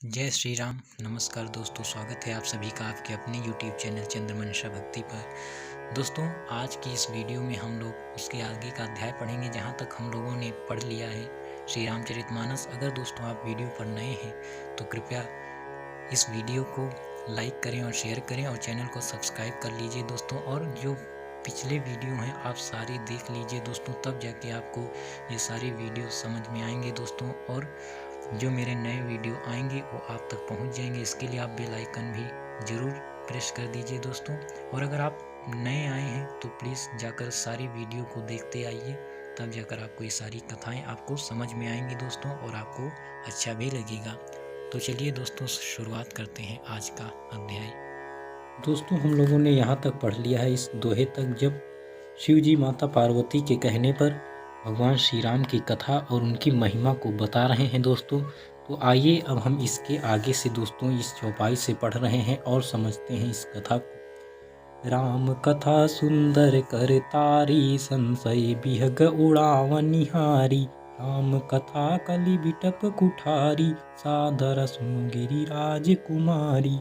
जय श्री राम। नमस्कार दोस्तों, स्वागत है आप सभी का आपके अपने YouTube चैनल चंद्रमनीषा भक्ति पर। दोस्तों, आज की इस वीडियो में हम लोग उसके आगे का अध्याय पढ़ेंगे जहां तक हम लोगों ने पढ़ लिया है श्री रामचरितमानस। अगर दोस्तों आप वीडियो पर नए हैं तो कृपया इस वीडियो को लाइक करें और शेयर करें और चैनल को सब्सक्राइब कर लीजिए दोस्तों। और जो पिछले वीडियो हैं आप सारे देख लीजिए दोस्तों, तब जाके आपको ये सारी वीडियो समझ में आएंगे दोस्तों। और जो मेरे नए वीडियो आएंगे वो आप तक पहुंच जाएंगे। इसके लिए आप बेल आइकन भी ज़रूर प्रेस कर दीजिए दोस्तों। और अगर आप नए आए हैं तो प्लीज़ जाकर सारी वीडियो को देखते आइए, तब जाकर आपको ये सारी कथाएं आपको समझ में आएंगी दोस्तों और आपको अच्छा भी लगेगा। तो चलिए दोस्तों, शुरुआत करते हैं आज का अध्याय। दोस्तों, हम लोगों ने यहाँ तक पढ़ लिया है इस दोहे तक, जब शिव जी माता पार्वती के कहने पर भगवान श्री राम की कथा और उनकी महिमा को बता रहे हैं दोस्तों। तो आइए अब हम इसके आगे से दोस्तों इस चौपाई से पढ़ रहे हैं और समझते हैं इस कथा को। राम कथा सुंदर कर तारी, संशय बिहग उड़ावनिहारी। राम कथा कलि बिटप कुठारी, सादर सुन गिरिराज कुमारी।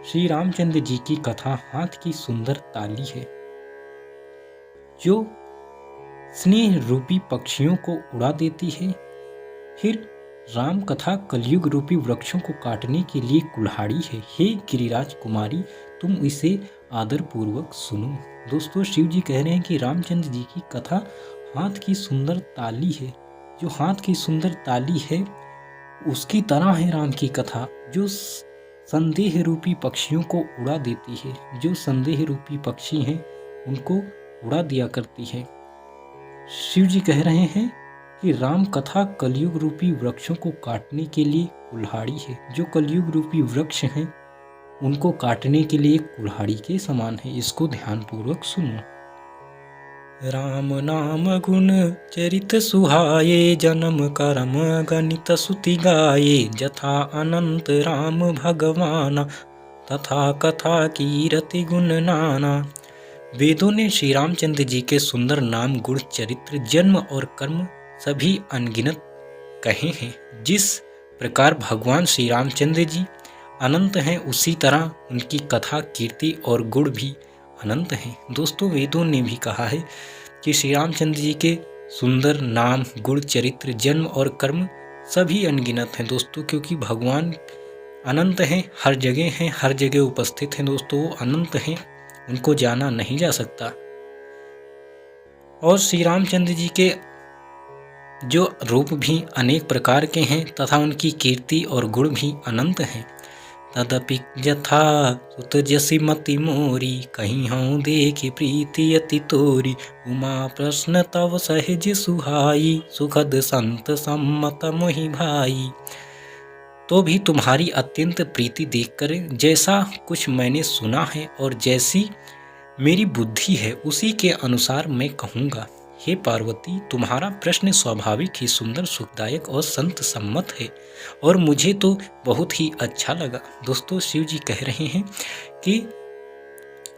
श्री रामचंद्र जी की कथा हाथ की सुंदर ताली है जो स्नेह रूपी पक्षियों को उड़ा देती है। फिर राम कथा कलयुग रूपी वृक्षों को काटने के लिए कुल्हाड़ी है। हे गिरिराज कुमारी, तुम इसे आदर पूर्वक सुनो। दोस्तों, शिव जी कह रहे हैं कि रामचंद्र जी की कथा हाथ की सुंदर ताली है। जो हाथ की सुंदर ताली है उसकी तरह है राम की कथा, जो संदेह रूपी पक्षियों को उड़ा देती है। जो संदेह रूपी पक्षी हैं उनको उड़ा दिया करती है। शिव जी कह रहे हैं कि राम कथा कलयुग रूपी वृक्षों को काटने के लिए कुल्हाड़ी है। जो कलयुग रूपी वृक्ष हैं उनको काटने के लिए कुल्हाड़ी के समान है। इसको ध्यान पूर्वक सुनो। राम नाम गुण चरित सुहाये, जन्म कर्म गणित सुति गाये। जथा अनंत राम भगवाना, तथा कथा कीरति गुण नाना। वेदों ने श्री रामचंद्र जी के सुंदर नाम, गुण, चरित्र, जन्म और कर्म सभी अनगिनत कहे हैं। जिस प्रकार भगवान श्री रामचंद्र जी अनंत हैं, उसी तरह उनकी कथा, कीर्ति और गुण भी अनंत हैं। दोस्तों, वेदों ने भी कहा है कि श्री रामचंद्र जी के सुंदर नाम, गुण, चरित्र, जन्म और कर्म सभी अनगिनत हैं दोस्तों, क्योंकि भगवान अनंत हैं, हर जगह उपस्थित हैं दोस्तों। वो अनंत हैं, उनको जाना नहीं जा सकता। और श्री रामचंद्र जी के जो रूप भी अनेक प्रकार के हैं तथा उनकी कीर्ति और गुण भी अनंत हैं। तदपि यथा सुत जसि मति मोरी, कहीं हूँ देखी प्रीति अति तोरी। उमा प्रश्न तव सहज सुहाई, सुखद संत सम्मत मोहि भाई। तो भी तुम्हारी अत्यंत प्रीति देखकर जैसा कुछ मैंने सुना है और जैसी मेरी बुद्धि है उसी के अनुसार मैं कहूँगा। हे पार्वती, तुम्हारा प्रश्न स्वाभाविक ही सुंदर, सुखदायक और संत सम्मत है और मुझे तो बहुत ही अच्छा लगा। दोस्तों, शिव जी कह रहे हैं कि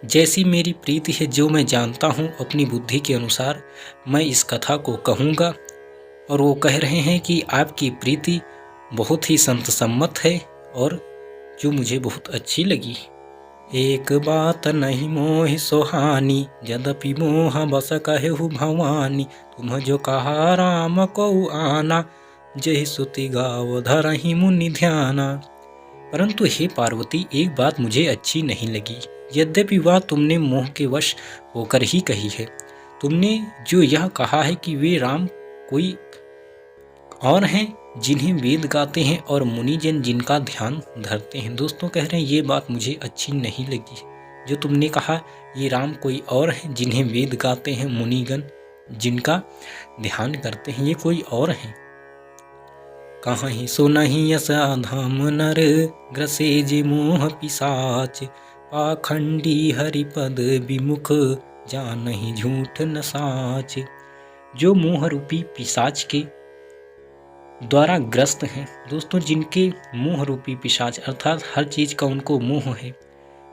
जैसी मेरी प्रीति है, जो मैं जानता हूँ अपनी बुद्धि के अनुसार मैं इस कथा को कहूँगा। और वो कह रहे हैं कि आपकी प्रीति बहुत ही संत सम्मत है और जो मुझे बहुत अच्छी लगी। एक बात नहीं मोहि सोहानी, यद्यपि मोह बस कहु भवानी। तुम जो कहा राम को आना, जहि सुति गाव धरहि मुनि ध्याना। परंतु हे पार्वती, एक बात मुझे अच्छी नहीं लगी, यद्यपि वह तुमने मोह के वश होकर ही कही है। तुमने जो यह कहा है कि वे राम कोई और हैं जिन्हें वेद गाते हैं और मुनिजन जिनका ध्यान धरते हैं। दोस्तों, कह रहे हैं ये बात मुझे अच्छी नहीं लगी। जो तुमने कहा ये राम कोई और हैं जिन्हें वेद गाते हैं, मुनिगण जिनका ध्यान करते हैं, ये कोई और हैं। कहीं सो नहीं यसा धाम नर, ग्रसे जे मोह पिसाच। पाखंडी हरिपद विमुख, जानहि झूठ न साच। जो मोह रूपी पिशाच के द्वारा ग्रस्त हैं दोस्तों, जिनके मोह रूपी पिशाच अर्थात हर चीज का उनको मोह है,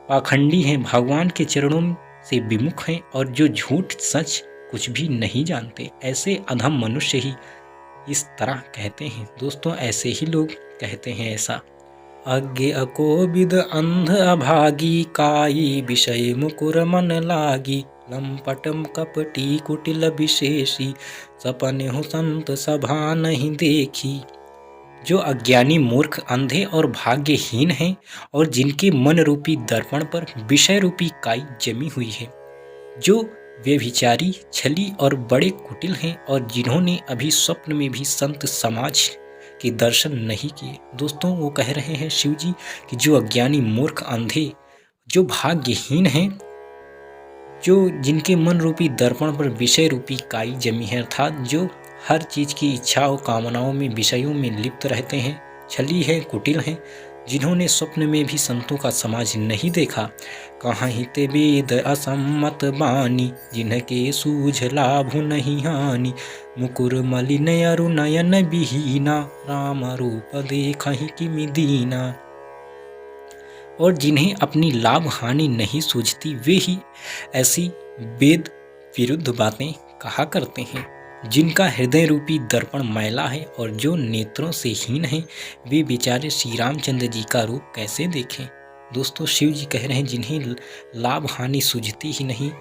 पाखंडी हैं, भगवान के चरणों से विमुख हैं और जो झूठ सच कुछ भी नहीं जानते, ऐसे अधम मनुष्य ही इस तरह कहते हैं। दोस्तों, ऐसे ही लोग कहते हैं ऐसा। अज्ञ अकोविद अंध अभागी, काई विषय मुकुर मन लागी, लंपटम कपटी कुटिल विशेषी, सपने हो संत सभा नहीं देखी। जो अज्ञानी मूर्ख अंधे और भाग्यहीन हैं और जिनके मन रूपी दर्पण पर विषय रूपी काई जमी हुई है, जो व्यभिचारी, छली और बड़े कुटिल हैं और जिन्होंने अभी स्वप्न में भी संत समाज के दर्शन नहीं किए। दोस्तों, वो कह रहे हैं शिव जी कि जो अज्ञानी मूर्ख अंधे, जो भाग्यहीन हैं, जो जिनके मन रूपी दर्पण पर विषय रूपी काई जमी है, अर्थात जो हर चीज की इच्छाओं कामनाओं में विषयों में लिप्त रहते हैं, छली हैं, कुटिल हैं, जिन्होंने स्वप्न में भी संतों का समाज नहीं देखा। कहाँ हित वेद असम्मत बानी, जिनके सूझ लाभ नहीं हानि, मुकुर मलिन अरु नयन विहीना, राम रूप देखहि किमि दीना। और जिन्हें अपनी लाभ हानि नहीं सूझती, वे ही ऐसी वेद विरुद्ध बातें कहा करते हैं। जिनका हृदय रूपी दर्पण मैला है और जो नेत्रों से हीन है, वे बेचारे श्री रामचंद्र जी का रूप कैसे देखें। दोस्तों, शिव जी कह रहे हैं जिन्हें लाभ हानि सूझती ही नहीं,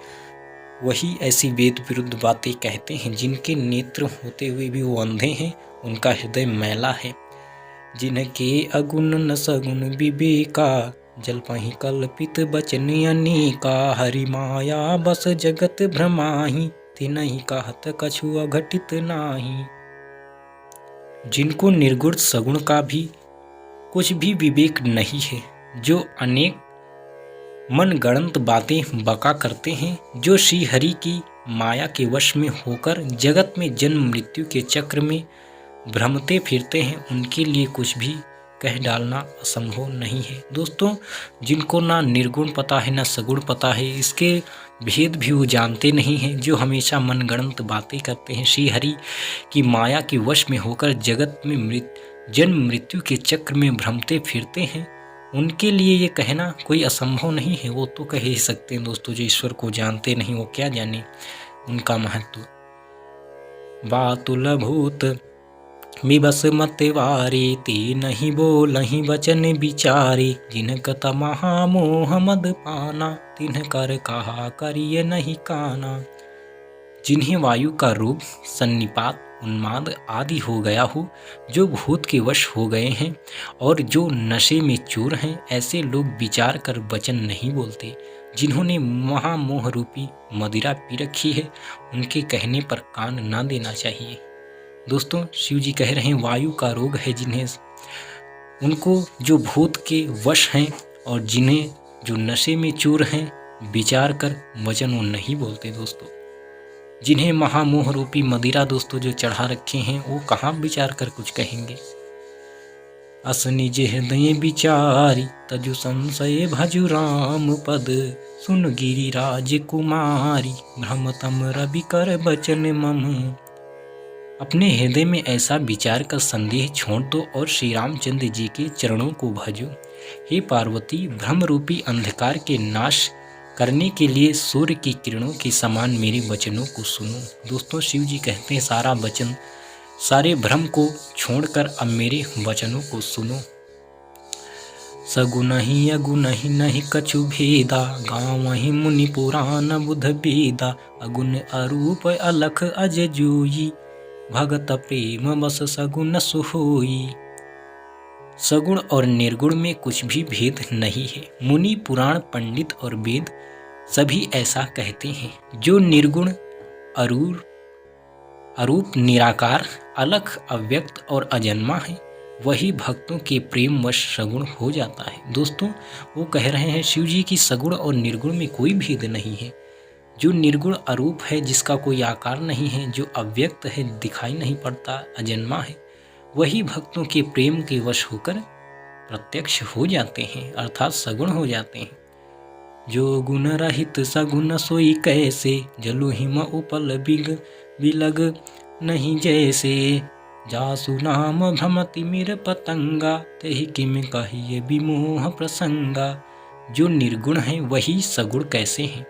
वही ऐसी वेद विरुद्ध बातें कहते हैं। जिनके नेत्र होते हुए भी वो अंधे हैं, उनका हृदय मैला है। जिनके अगुण न सगुण विवेका, जलपहि कल्पित बचन अनेका, हरि माया बस जगत भ्रमाहि, तिनहि कहत कछु अघटित नाही। जिनको निर्गुण सगुण का भी कुछ भी विवेक नहीं है, जो अनेक मनगढ़ंत बातें बका करते हैं, जो श्री हरि की माया के वश में होकर जगत में जन्म मृत्यु के चक्र में भ्रमते फिरते हैं, उनके लिए कुछ भी कह डालना असंभव नहीं है। दोस्तों, जिनको ना निर्गुण पता है ना सगुण पता है, इसके भेद भी वो जानते नहीं हैं, जो हमेशा मनगढ़ंत बातें करते हैं, श्री हरि की माया के वश में होकर जगत में जन्म मृत्यु के चक्र में भ्रमते फिरते हैं, उनके लिए ये कहना कोई असंभव नहीं है। वो तो कह ही सकते हैं दोस्तों, जो ईश्वर को जानते नहीं वो क्या जाने उनका महत्व। बातुल भूत मिबस मत वारे, ते नहीं बोलहि वचन विचारे, जिनक तमहा मोह मद पाना, तिन्ह कर कहा करिय नहीं काना। जिन्हें वायु का रोग, सन्निपात, उन्माद आदि हो गया हो, जो भूत के वश हो गए हैं और जो नशे में चूर हैं, ऐसे लोग विचार कर वचन नहीं बोलते। जिन्होंने महामोह रूपी मदिरा पी रखी है, उनके कहने पर कान ना देना चाहिए। दोस्तों, शिव जी कह रहे हैं वायु का रोग है जिन्हें, उनको जो भूत के वश हैं और जिन्हें जो नशे में चूर हैं, विचार कर वचन वो नहीं बोलते। दोस्तों, जिन्हें महामोह रूपी मदिरा दोस्तों जो चढ़ा रखे हैं, वो कहाँ विचार कर कुछ कहेंगे। अस निज हृदय विचारी, तजु संशय भजु राम पद, सुन गिरिराज कुमारी, भ्रमतम रवि कर बचन मम। अपने हृदय में ऐसा विचार कर संदेह छोड़ दो और श्री रामचंद्र जी के चरणों को भजो। हे पार्वती, भ्रम रूपी अंधकार के नाश करने के लिए सूर्य की किरणों के समान मेरे वचनों को सुनो। दोस्तों, शिव जी कहते हैं सारा वचन, सारे भ्रम को छोड़कर अब मेरे वचनों को सुनो। सगुन ही अगुन ही नहीं कछु भेदा, गाँव ही मुनि पुराण बुध वेदा, अगुन अरूप अलख अज जोई, भगत प्रेम बस सगुन सुहोई। सगुण और निर्गुण में कुछ भी भेद नहीं है। मुनि, पुराण, पंडित और वेद सभी ऐसा कहते हैं। जो निर्गुण, अरूप, निराकार, अलख, अव्यक्त और अजन्मा है, वही भक्तों के प्रेम वश सगुण हो जाता है। दोस्तों, वो कह रहे हैं शिव जी की सगुण और निर्गुण में कोई भेद नहीं है। जो निर्गुण अरूप है, जिसका कोई आकार नहीं है, जो अव्यक्त है, दिखाई नहीं पड़ता, अजन्मा है, वही भक्तों के प्रेम के वश होकर प्रत्यक्ष हो जाते हैं, अर्थात सगुण हो जाते हैं। जो गुण रहित सगुण सोई कैसे, जलु हिम उपल बिलग नहीं जैसे, जासु नाम भ्रमति मिर पतंगा, तेहि किम कहिए विमोह प्रसंगा। जो निर्गुण है वही सगुण कैसे हैं,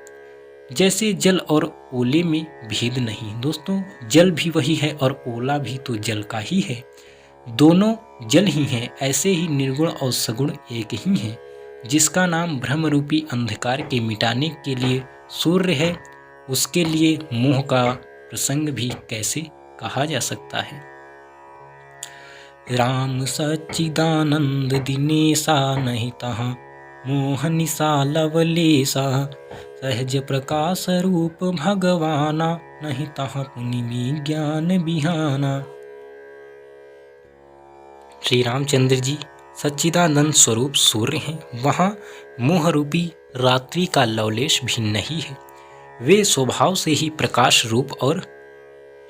जैसे जल और ओले में भेद नहीं। दोस्तों, जल भी वही है और ओला भी तो जल का ही है। दोनों जल ही हैं, ऐसे ही निर्गुण और सगुण एक ही हैं। जिसका नाम ब्रह्म रूपी अंधकार के मिटाने के लिए सूर्य है, उसके लिए मोह का प्रसंग भी कैसे कहा जा सकता है। राम सच्चिदानंद दिनेशा नहीं तहाँ मोह निशा लवलेशा सहज प्रकाश रूप भगवाना नहीं तहाँ पुनि विज्ञान बिहाना। श्री रामचंद्र जी सच्चिदानंद स्वरूप सूर्य हैं, वहाँ मोह रूपी रात्रि का लवलेश भी नहीं है। वे स्वभाव से ही प्रकाश रूप और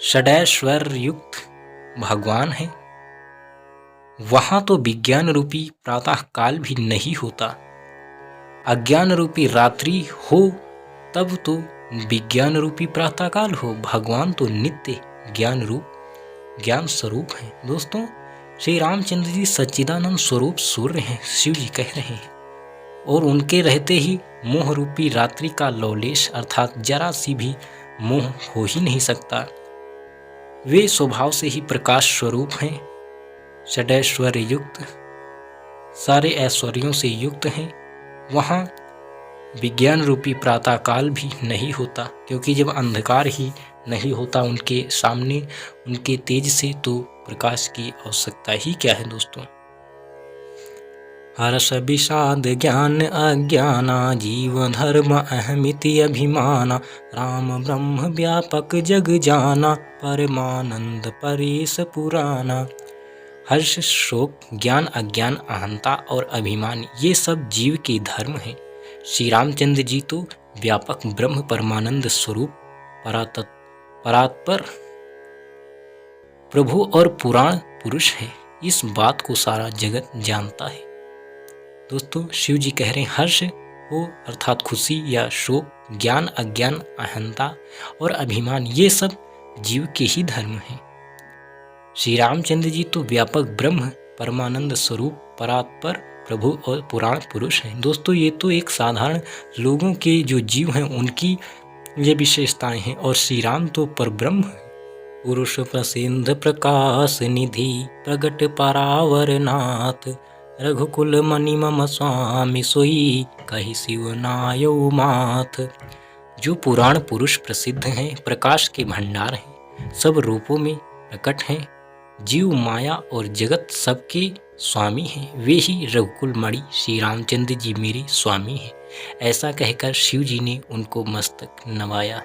षडैश्वर्य युक्त भगवान हैं। वहाँ तो विज्ञान रूपी प्रातः काल भी नहीं होता। अज्ञान रूपी रात्रि हो तब तो विज्ञान रूपी प्रातः काल हो। भगवान तो नित्य ज्ञान स्वरूप हैं। दोस्तों, श्री रामचंद्र जी सच्चिदानंद स्वरूप सूर्य हैं, शिव जी कह रहे हैं, और उनके रहते ही मोह रूपी रात्रि का लवलेश अर्थात जरा सी भी मोह हो ही नहीं सकता। वे स्वभाव से ही प्रकाश स्वरूप हैं, षडैश्वर्य युक्त, सारे ऐश्वर्यों से युक्त हैं। वहाँ विज्ञान रूपी प्रातः काल भी नहीं होता, क्योंकि जब अंधकार ही नहीं होता उनके सामने, उनके तेज से, तो प्रकाश की आवश्यकता ही क्या है। दोस्तों, हर्ष विषाद ज्ञान अज्ञाना जीव धर्म अहमिति अभिमाना राम ब्रह्म व्यापक जग जाना परमानंद परेश पुराना। हर्ष, शोक, ज्ञान, अज्ञान, अहंता और अभिमान, ये सब जीव के धर्म हैं। श्री रामचंद्र जी तो व्यापक ब्रह्म परमानंद स्वरूप परात्पर प्रभु और पुराण पुरुष हैं। इस बात को सारा जगत जानता है। दोस्तों, शिव जी कह रहे हैं हर्ष हो अर्थात खुशी या शोक, ज्ञान, अज्ञान, अहंता और अभिमान, ये सब जीव के ही धर्म हैं। श्री रामचंद्र जी तो व्यापक ब्रह्म परमानंद स्वरूप परात्पर प्रभु और पुराण पुरुष हैं। दोस्तों, ये तो एक साधारण लोगों के जो जीव हैं उनकी ये विशेषताएं हैं, और श्री राम तो परब्रह्म हैं। पुरुष प्रसिद्ध प्रकाश निधि प्रगट परावर नाथ रघुकुल मणि मम स्वामी सोई कहि शिव नायो माथ। जो पुराण पुरुष प्रसिद्ध हैं, प्रकाश के भंडार हैं, सब रूपों में प्रकट हैं, जीव माया और जगत सबके स्वामी हैं, वे ही रघुकुल मणि श्री रामचंद्र जी मेरे स्वामी हैं। ऐसा कहकर शिव जी ने उनको मस्तक नवाया।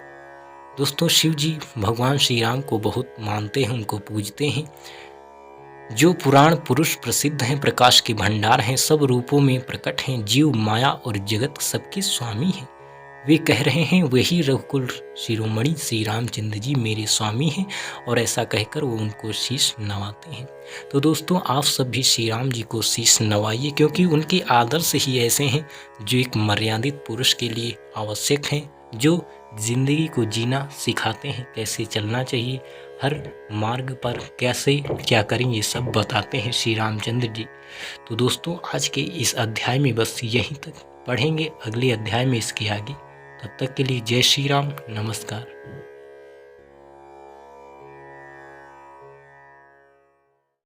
दोस्तों, शिव जी भगवान श्री राम को बहुत मानते हैं, उनको पूजते हैं। जो पुराण पुरुष प्रसिद्ध हैं, प्रकाश के भंडार हैं, सब रूपों में प्रकट हैं, जीव माया और जगत सबके स्वामी हैं, वे कह रहे हैं वही रघुकुल शिरोमणि श्री रामचंद्र जी मेरे स्वामी हैं, और ऐसा कहकर वो उनको शीश नवाते हैं। तो दोस्तों, आप सब भी श्री राम जी को शीश नवाइए, क्योंकि उनके आदर्श ही ऐसे हैं जो एक मर्यादित पुरुष के लिए आवश्यक हैं, जो जिंदगी को जीना सिखाते हैं, कैसे चलना चाहिए, हर मार्ग पर कैसे क्या करें, ये सब बताते हैं श्री रामचंद्र जी। तो दोस्तों, आज के इस अध्याय में बस यहीं तक, पढ़ेंगे अगले अध्याय में इसके आगे। तब तक के लिए जय श्री राम, नमस्कार।